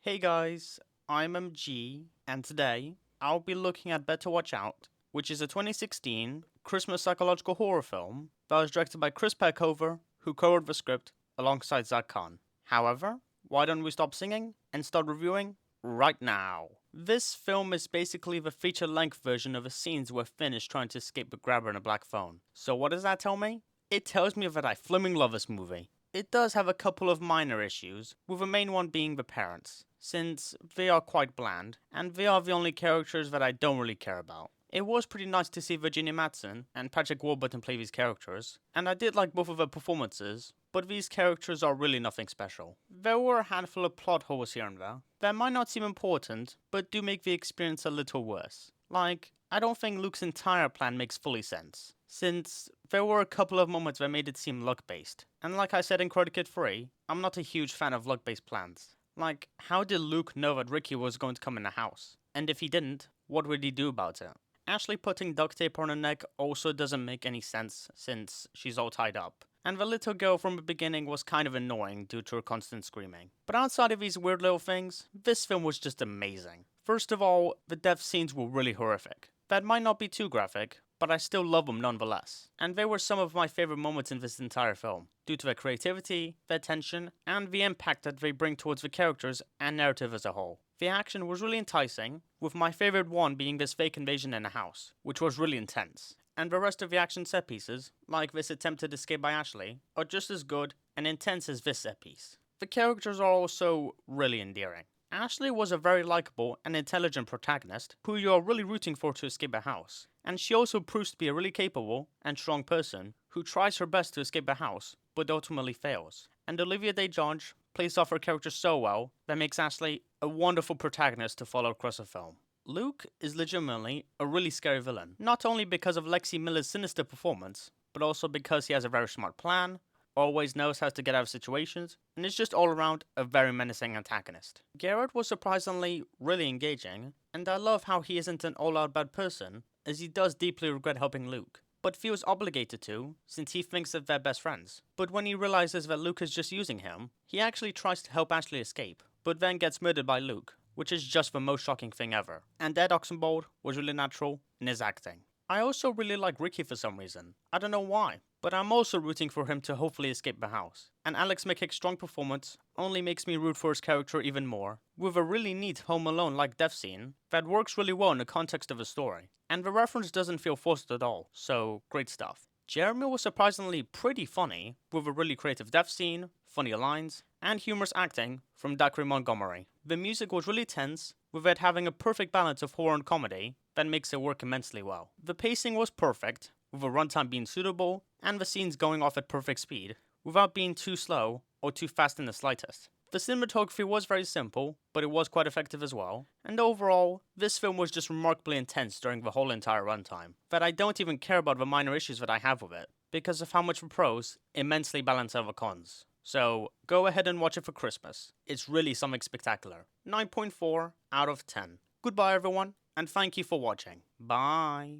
Hey guys, I'm MG, and today I'll be looking at Better Watch Out, which is a 2016 Christmas psychological horror film that was directed by Chris Peckover, who co-wrote the script alongside Zach Khan. However, why don't we stop singing and start reviewing right now? This film is basically the feature-length version of the scenes where Finn is trying to escape the grabber in a black phone. So what does that tell me? It tells me that I flimming love this movie. It does have a couple of minor issues, with the main one being the parents, since they are quite bland, and they are the only characters that I don't really care about. It was pretty nice to see Virginia Madsen and Patrick Warburton play these characters, and I did like both of their performances, but these characters are really nothing special. There were a handful of plot holes here and there that might not seem important, but do make the experience a little worse. Like, I don't think Luke's entire plan makes fully sense, since there were a couple of moments that made it seem luck-based. And like I said in Credit 3, I'm not a huge fan of luck-based plans. Like, how did Luke know that Ricky was going to come in the house? And if he didn't, what would he do about it? Ashley putting duct tape on her neck also doesn't make any sense, since she's all tied up. And the little girl from the beginning was kind of annoying due to her constant screaming. But outside of these weird little things, this film was just amazing. First of all, the death scenes were really horrific. That might not be too graphic, but I still love them nonetheless. And they were some of my favorite moments in this entire film, due to their creativity, their tension, and the impact that they bring towards the characters and narrative as a whole. The action was really enticing, with my favorite one being this fake invasion in a house, which was really intense. And the rest of the action set pieces, like this attempted escape by Ashley, are just as good and intense as this set piece. The characters are also really endearing. Ashley was a very likable and intelligent protagonist who you are really rooting for to escape the house. And she also proves to be a really capable and strong person who tries her best to escape the house, but ultimately fails. And Olivia Day-Jones plays off her character so well that makes Ashley a wonderful protagonist to follow across the film. Luke is legitimately a really scary villain, not only because of Lexi Miller's sinister performance, but also because he has a very smart plan, always knows how to get out of situations, and is just all around a very menacing antagonist. Garrett was surprisingly really engaging, and I love how he isn't an all-out bad person, as he does deeply regret helping Luke, but feels obligated to, since he thinks that they're best friends. But when he realizes that Luke is just using him, he actually tries to help Ashley escape, but then gets murdered by Luke, which is just the most shocking thing ever. And Ed Oxenbould was really natural in his acting. I also really like Ricky for some reason. I don't know why, but I'm also rooting for him to hopefully escape the house. And Alex McKick's strong performance only makes me root for his character even more, with a really neat Home Alone-like death scene that works really well in the context of the story. And the reference doesn't feel forced at all, so great stuff. Jeremy was surprisingly pretty funny, with a really creative death scene, funny lines, and humorous acting from Dacre Montgomery. The music was really tense, with it having a perfect balance of horror and comedy that makes it work immensely well. The pacing was perfect, with the runtime being suitable, and the scenes going off at perfect speed, without being too slow or too fast in the slightest. The cinematography was very simple, but it was quite effective as well, and overall, this film was just remarkably intense during the whole entire runtime, that I don't even care about the minor issues that I have with it, because of how much the pros immensely balance out the cons. So, go ahead and watch it for Christmas. It's really something spectacular. 9.4 out of 10. Goodbye everyone, and thank you for watching. Bye.